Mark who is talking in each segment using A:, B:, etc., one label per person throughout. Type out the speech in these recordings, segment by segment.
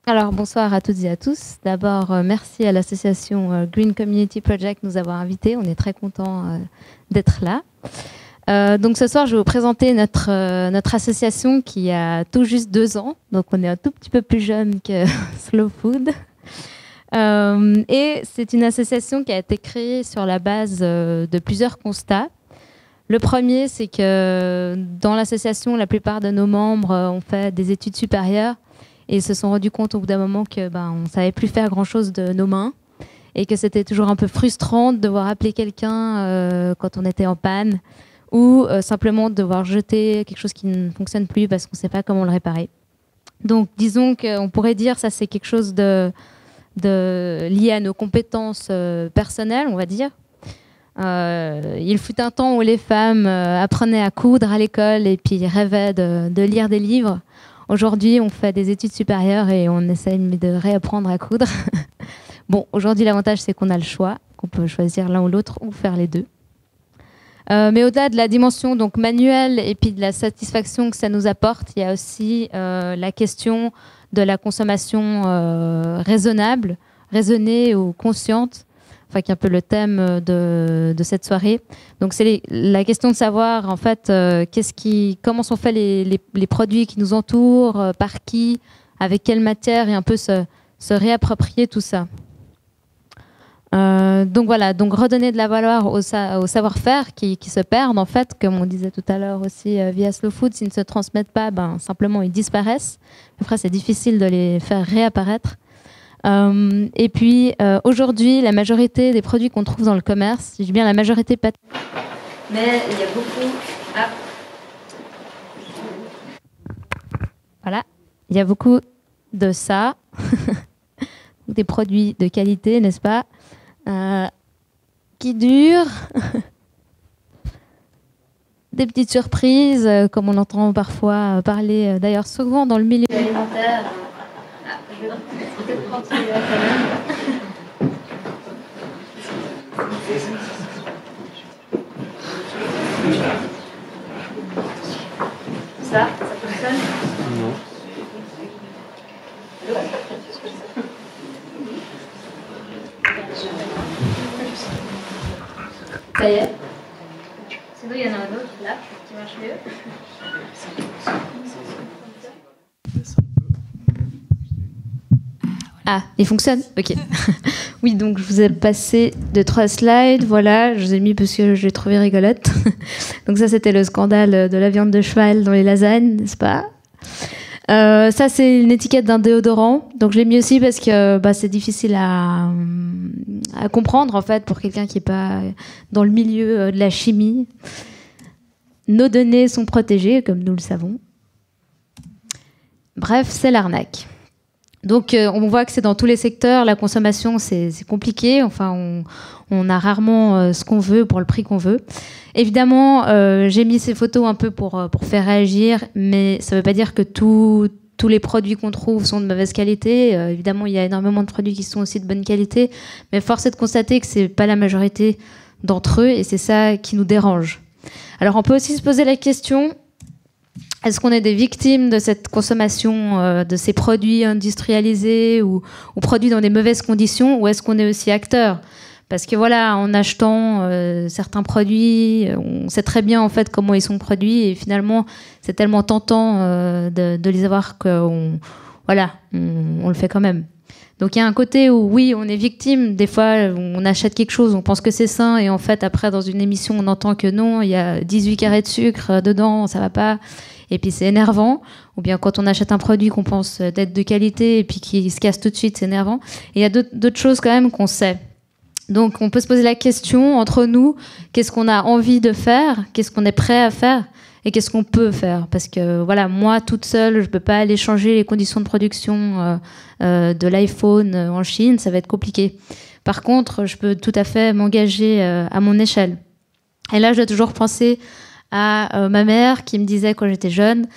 A: Alors, bonsoir à toutes et à tous. D'abord, merci à l'association Green Community Project de nous avoir invités. On est très contents d'être là. Donc ce soir, je vais vous présenter notre association qui a tout juste 2 ans. Donc on est un tout petit peu plus jeune que Slow Food. Et c'est une association qui a été créée sur la base de plusieurs constats. Le premier, c'est que dans l'association, la plupart de nos membres ont fait des études supérieures et se sont rendus compte au bout d'un moment que on ne savait plus faire grand-chose de nos mains et que c'était toujours un peu frustrant de devoir appeler quelqu'un quand on était en panne ou simplement de devoir jeter quelque chose qui ne fonctionne plus parce qu'on ne sait pas comment le réparer. Donc disons qu'on pourrait dire que ça c'est quelque chose de lié à nos compétences personnelles, on va dire. Il fut un temps où les femmes apprenaient à coudre à l'école et puis rêvaient de lire des livres. Aujourd'hui, on fait des études supérieures et on essaye de réapprendre à coudre. Bon, aujourd'hui, l'avantage, c'est qu'on a le choix, qu'on peut choisir l'un ou l'autre ou faire les deux. Mais au-delà de la dimension donc manuelle et puis de la satisfaction que ça nous apporte, il y a aussi la question de la consommation raisonnable, raisonnée ou consciente, enfin qui est un peu le thème de cette soirée. Donc c'est la question de savoir en fait comment sont faits les produits qui nous entourent, par qui, avec quelle matière, et un peu se réapproprier tout ça. Donc voilà, donc redonner de la valeur au savoir-faire qui se perdent en fait, comme on disait tout à l'heure aussi via Slow Food, s'ils ne se transmettent pas, simplement ils disparaissent. Après c'est difficile de les faire réapparaître. Et puis aujourd'hui, la majorité des produits qu'on trouve dans le commerce, je dis bien la majorité, pas. Mais il y a beaucoup. Voilà, il y a beaucoup de ça, des produits de qualité, n'est-ce pas? Qui durent, des petites surprises, comme on entend parfois parler, d'ailleurs souvent dans le milieu alimentaire. Je vais peut-être prendre celui-là quand même. Ça fonctionne?
B: Non.
A: Ça y est. Sinon, il y en a un autre là qui marche mieux. Ah, il fonctionne? Ok. Oui, donc je vous ai passé 2-3 slides. Voilà, je vous ai mis parce que je l'ai trouvé rigolote. Donc ça, c'était le scandale de la viande de cheval dans les lasagnes, n'est-ce pas? Ça, c'est une étiquette d'un déodorant. Donc je l'ai mis aussi parce que c'est difficile à comprendre en fait pour quelqu'un qui n'est pas dans le milieu de la chimie. Nos données sont protégées, comme nous le savons. Bref, c'est l'arnaque. Donc on voit que c'est dans tous les secteurs, la consommation c'est compliqué, enfin on a rarement ce qu'on veut pour le prix qu'on veut. Évidemment, j'ai mis ces photos un peu pour faire réagir, mais ça ne veut pas dire que tous les produits qu'on trouve sont de mauvaise qualité. Évidemment, il y a énormément de produits qui sont aussi de bonne qualité, mais force est de constater que ce n'est pas la majorité d'entre eux, et c'est ça qui nous dérange. Alors on peut aussi se poser la question, est-ce qu'on est des victimes de cette consommation de ces produits industrialisés ou produits dans des mauvaises conditions, ou est-ce qu'on est aussi acteur? Parce que voilà, en achetant certains produits, on sait très bien en fait comment ils sont produits, et finalement c'est tellement tentant de les avoir qu'on le fait quand même. Donc il y a un côté où oui, on est victime. Des fois, on achète quelque chose, on pense que c'est sain, et en fait après dans une émission on entend que non, il y a 18 carrés de sucre dedans, ça va pas. Et puis c'est énervant. Ou bien quand on achète un produit qu'on pense d'être de qualité et puis qui se casse tout de suite, c'est énervant. Et il y a d'autres choses quand même qu'on sait. Donc on peut se poser la question entre nous, qu'est-ce qu'on a envie de faire, qu'est-ce qu'on est prêt à faire et qu'est-ce qu'on peut faire. Parce que voilà, moi toute seule, je ne peux pas aller changer les conditions de production de l'iPhone en Chine, ça va être compliqué. Par contre, je peux tout à fait m'engager à mon échelle. Et là, je dois toujours penser à ma mère qui me disait quand j'étais jeune,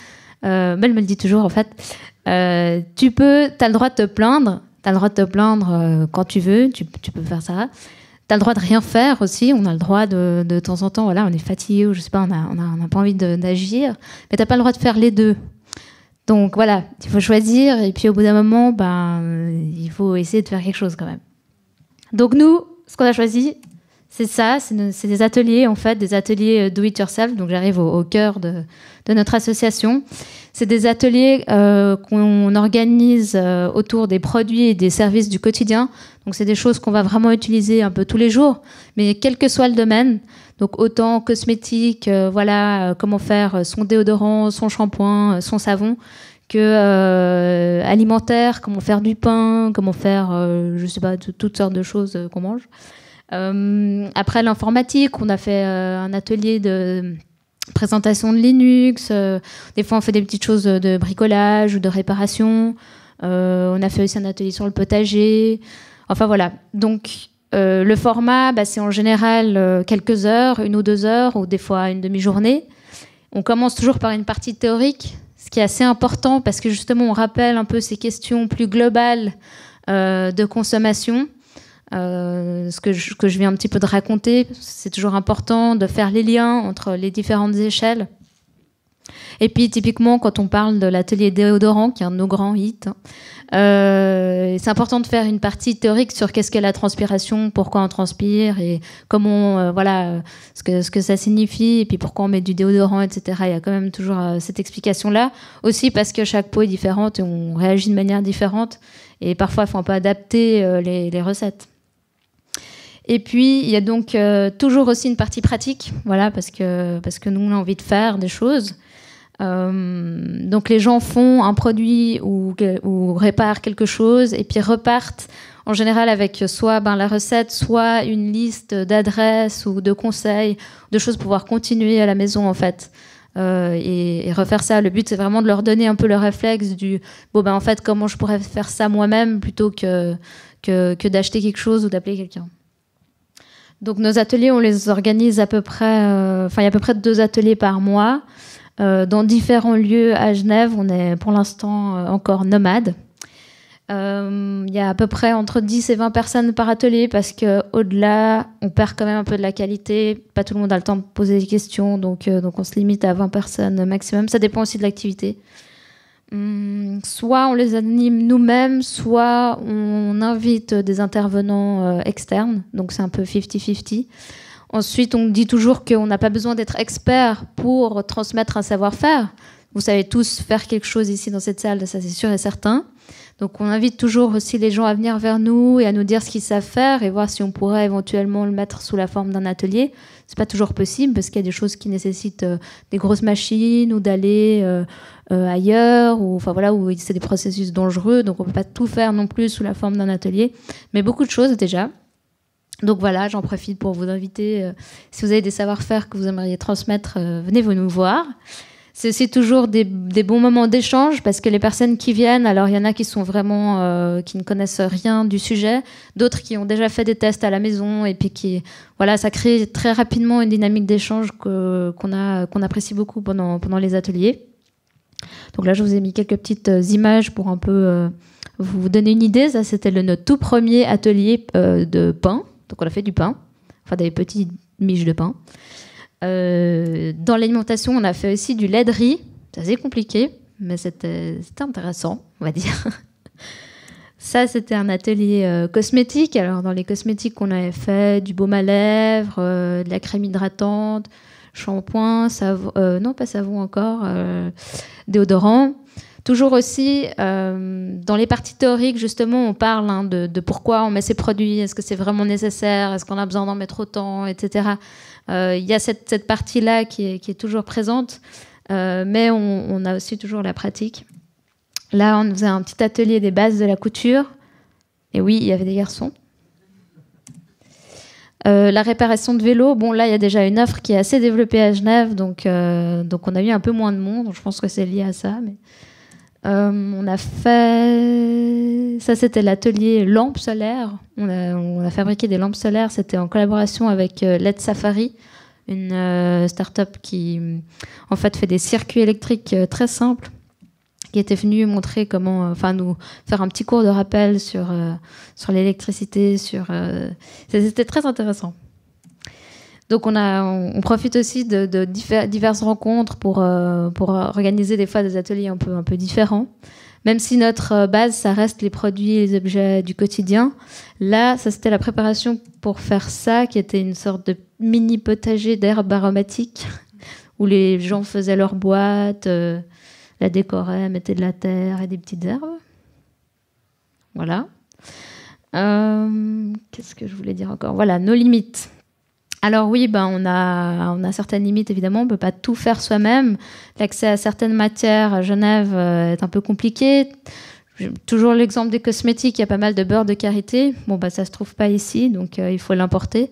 A: mais elle me le dit toujours en fait, t'as le droit de te plaindre, quand tu veux, tu peux faire ça. T'as le droit de rien faire aussi, on a le droit de temps en temps, voilà, on est fatigué ou je sais pas, on a pas envie d'agir, mais t'as pas le droit de faire les deux. Donc voilà, il faut choisir et puis au bout d'un moment, il faut essayer de faire quelque chose quand même. Donc nous, ce qu'on a choisi, c'est ça, c'est des ateliers en fait, des ateliers do it yourself. Donc j'arrive au cœur de notre association. C'est des ateliers qu'on organise autour des produits et des services du quotidien. Donc c'est des choses qu'on va vraiment utiliser un peu tous les jours, mais quel que soit le domaine. Donc autant cosmétique, comment faire son déodorant, son shampoing, son savon, que alimentaire, comment faire du pain, comment faire, je sais pas, toutes sortes de choses qu'on mange. Après l'informatique, on a fait un atelier de présentation de Linux. Des fois, on fait des petites choses de bricolage ou de réparation. On a fait aussi un atelier sur le potager. Enfin voilà. Donc le format, c'est en général quelques heures, 1 ou 2 heures, ou des fois une demi-journée. On commence toujours par une partie théorique, ce qui est assez important parce que justement, on rappelle un peu ces questions plus globales de consommation. Ce que je viens un petit peu de raconter, c'est toujours important de faire les liens entre les différentes échelles. Et puis typiquement quand on parle de l'atelier déodorant, qui est un de nos grands hits, c'est important de faire une partie théorique sur qu'est-ce qu'est la transpiration, pourquoi on transpire et comment, ce que ça signifie et puis pourquoi on met du déodorant, etc. Il y a quand même toujours cette explication-là. Aussi parce que chaque peau est différente et on réagit de manière différente et parfois il faut un peu adapter les recettes. Et puis, il y a donc toujours aussi une partie pratique, voilà, parce que nous, on a envie de faire des choses. Donc, les gens font un produit ou réparent quelque chose et puis repartent en général avec soit la recette, soit une liste d'adresses ou de conseils, de choses pour pouvoir continuer à la maison, en fait. Et refaire ça. Le but, c'est vraiment de leur donner un peu le réflexe du en fait, comment je pourrais faire ça moi-même plutôt que d'acheter quelque chose ou d'appeler quelqu'un. Donc nos ateliers, on les organise à peu près, il y a à peu près 2 ateliers par mois dans différents lieux à Genève. On est pour l'instant encore nomade. Il y a à peu près entre 10 et 20 personnes par atelier parce qu'au-delà, on perd quand même un peu de la qualité. Pas tout le monde a le temps de poser des questions, donc on se limite à 20 personnes maximum. Ça dépend aussi de l'activité. Soit on les anime nous-mêmes, soit on invite des intervenants externes, donc c'est un peu 50-50. Ensuite, on dit toujours qu'on n'a pas besoin d'être expert pour transmettre un savoir-faire. Vous savez tous faire quelque chose ici dans cette salle, ça c'est sûr et certain. Donc on invite toujours aussi les gens à venir vers nous et à nous dire ce qu'ils savent faire et voir si on pourrait éventuellement le mettre sous la forme d'un atelier. C'est pas toujours possible parce qu'il y a des choses qui nécessitent des grosses machines ou d'aller ailleurs ou où c'est des processus dangereux, donc on peut pas tout faire non plus sous la forme d'un atelier, mais beaucoup de choses déjà. Donc voilà, j'en profite pour vous inviter, si vous avez des savoir-faire que vous aimeriez transmettre, venez nous voir. C'est aussi toujours des bons moments d'échange parce que les personnes qui viennent, alors il y en a qui sont vraiment qui ne connaissent rien du sujet, d'autres qui ont déjà fait des tests à la maison et puis ça crée très rapidement une dynamique d'échange qu'on apprécie beaucoup pendant les ateliers. Donc là, je vous ai mis quelques petites images pour un peu vous donner une idée. Ça, c'était notre tout premier atelier de pain. Donc on a fait du pain, des petites miches de pain. Dans l'alimentation, on a fait aussi du lait de riz. C'est assez compliqué, mais c'était intéressant, on va dire. Ça, c'était un atelier cosmétique. Alors, dans les cosmétiques, on avait fait du baume à lèvres, de la crème hydratante, shampoing, savon, non, pas savon encore, déodorant. Toujours aussi, dans les parties théoriques, justement, on parle de pourquoi on met ces produits, est-ce que c'est vraiment nécessaire, est-ce qu'on a besoin d'en mettre autant, etc. Il y a cette partie-là qui est toujours présente, mais on a aussi toujours la pratique. Là, on faisait un petit atelier des bases de la couture. Et oui, il y avait des garçons. La réparation de vélo, là, il y a déjà une offre qui est assez développée à Genève, donc on a eu un peu moins de monde. Je pense que c'est lié à ça. Mais on a fait... Ça, c'était l'atelier lampes solaires. On a fabriqué des lampes solaires. C'était en collaboration avec LED Safari, une start-up qui, en fait des circuits électriques très simples, qui était venue montrer comment, nous faire un petit cours de rappel sur l'électricité. C'était très intéressant. Donc on profite aussi de diverses rencontres pour organiser des fois des ateliers un peu différents. Même si notre base, ça reste les produits et les objets du quotidien. Là, ça c'était la préparation pour faire ça, qui était une sorte de mini potager d'herbes aromatiques, où les gens faisaient leur boîte, la décoraient, mettaient de la terre et des petites herbes. Voilà. Qu'est-ce que je voulais dire encore? Voilà, nos limites. Alors oui, on a certaines limites, évidemment. On ne peut pas tout faire soi-même. L'accès à certaines matières à Genève est un peu compliqué. Toujours l'exemple des cosmétiques, il y a pas mal de beurre de karité. Bon, ça ne se trouve pas ici, donc il faut l'importer.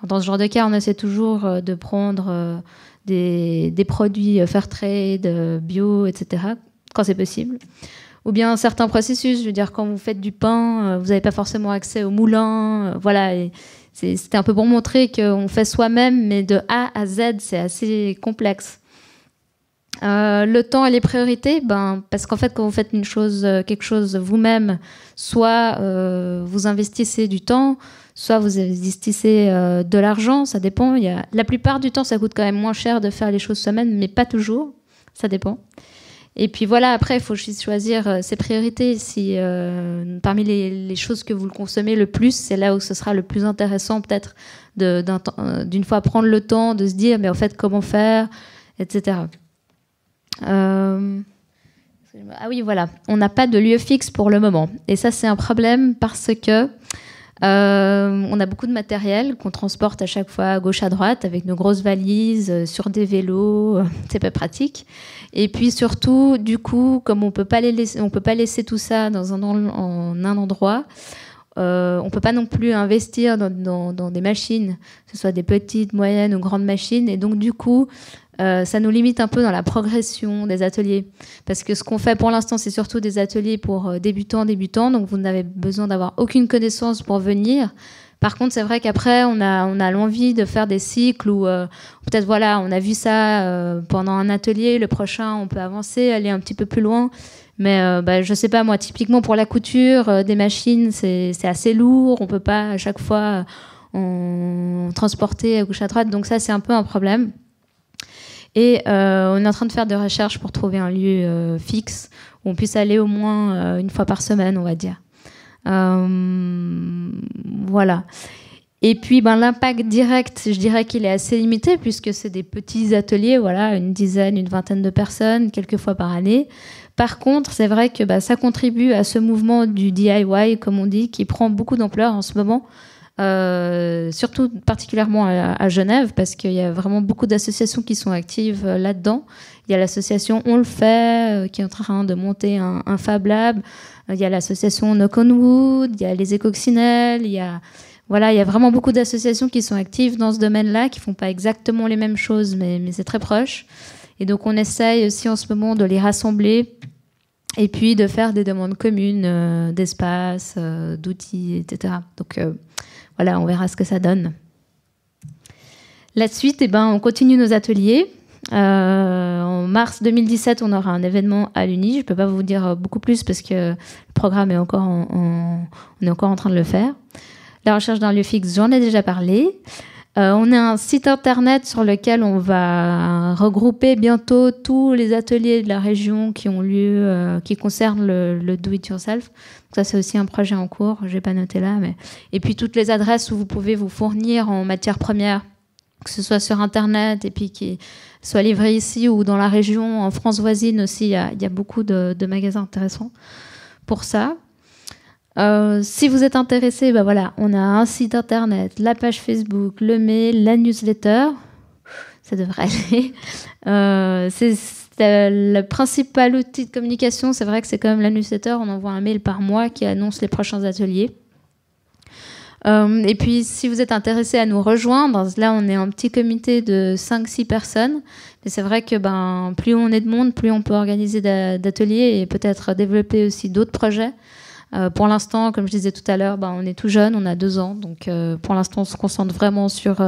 A: Dans ce genre de cas, on essaie toujours de prendre des produits Fairtrade, bio, etc., quand c'est possible. Ou bien certains processus, je veux dire, quand vous faites du pain, vous n'avez pas forcément accès au moulin. Voilà, et c'était un peu pour montrer qu'on fait soi-même, mais de A à Z, c'est assez complexe. Le temps et les priorités, parce qu'en fait, quand vous faites quelque chose vous-même, soit vous investissez du temps, soit vous investissez de l'argent, ça dépend. La plupart du temps, ça coûte quand même moins cher de faire les choses soi-même, mais pas toujours, ça dépend. Et puis voilà, après, il faut choisir ses priorités. Si parmi les choses que vous consommez le plus, c'est là où ce sera le plus intéressant peut-être d'une fois prendre le temps de se dire, mais en fait, comment faire, etc. Ah oui, voilà, on n'a pas de lieu fixe pour le moment. Et ça, c'est un problème parce que on a beaucoup de matériel qu'on transporte à chaque fois à gauche à droite avec nos grosses valises sur des vélos, c'est pas pratique. Et puis surtout, du coup, comme on peut pas laisser tout ça en un endroit, on peut pas non plus investir dans des machines, que ce soit des petites, moyennes ou grandes machines. Et donc du coup, ça nous limite un peu dans la progression des ateliers. Parce que ce qu'on fait pour l'instant, c'est surtout des ateliers pour débutants. Donc vous n'avez besoin d'avoir aucune connaissance pour venir. Par contre, c'est vrai qu'après, on a l'envie de faire des cycles où peut-être, voilà, on a vu ça pendant un atelier. Le prochain, on peut avancer, aller un petit peu plus loin. Mais je sais pas, moi, typiquement pour la couture, des machines, c'est assez lourd. On peut pas à chaque fois en transporter à gauche à droite. Donc ça, c'est un peu un problème. Et on est en train de faire des recherches pour trouver un lieu fixe où on puisse aller au moins une fois par semaine, on va dire. Voilà. Et puis l'impact direct, je dirais qu'il est assez limité puisque c'est des petits ateliers, voilà, une vingtaine de personnes, quelques fois par année. Par contre, c'est vrai que ça contribue à ce mouvement du DIY, comme on dit, qui prend beaucoup d'ampleur en ce moment. Surtout particulièrement à Genève, parce qu'il y a vraiment beaucoup d'associations qui sont actives là-dedans. Il y a l'association On le fait, qui est en train de monter un Fab Lab. Il y a l'association Knock on Wood, il y a les Écoccinelles, il y a vraiment beaucoup d'associations qui sont actives dans ce domaine-là, qui font pas exactement les mêmes choses, mais c'est très proche. Et donc on essaye aussi en ce moment de les rassembler et puis de faire des demandes communes d'espace, d'outils, etc. Donc voilà, on verra ce que ça donne. La suite, on continue nos ateliers. En mars 2017, on aura un événement à l'Uni. Je ne peux pas vous dire beaucoup plus parce que le programme est encore on est encore en train de le faire. La recherche d'un lieu fixe, j'en ai déjà parlé. On a un site internet sur lequel on va regrouper bientôt tous les ateliers de la région qui ont lieu, qui concernent le do-it-yourself. Donc ça, c'est aussi un projet en cours. Je n'ai pas noté là. Et puis toutes les adresses où vous pouvez vous fournir en matières premières, que ce soit sur Internet et puis qui soit livré ici ou dans la région, en France voisine aussi. Il y a beaucoup de magasins intéressants pour ça. Si vous êtes intéressé, voilà, on a un site internet, la page Facebook, le mail, la newsletter. Ça devrait aller. C'est le principal outil de communication. C'est vrai que c'est quand même la newsletter. On envoie un mail par mois qui annonce les prochains ateliers. Et puis, si vous êtes intéressé à nous rejoindre, là, on est un petit comité de 5-6 personnes. Mais c'est vrai que plus on est de monde, plus on peut organiser d'ateliers et peut-être développer aussi d'autres projets. Pour l'instant, comme je disais tout à l'heure, on est tout jeune, on a 2 ans. Donc, pour l'instant, on se concentre vraiment sur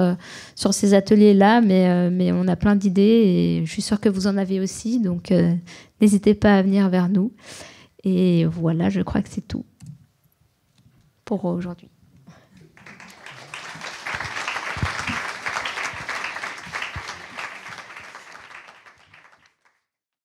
A: ces ateliers-là. Mais on a plein d'idées et je suis sûre que vous en avez aussi. Donc, n'hésitez pas à venir vers nous. Et voilà, je crois que c'est tout pour aujourd'hui.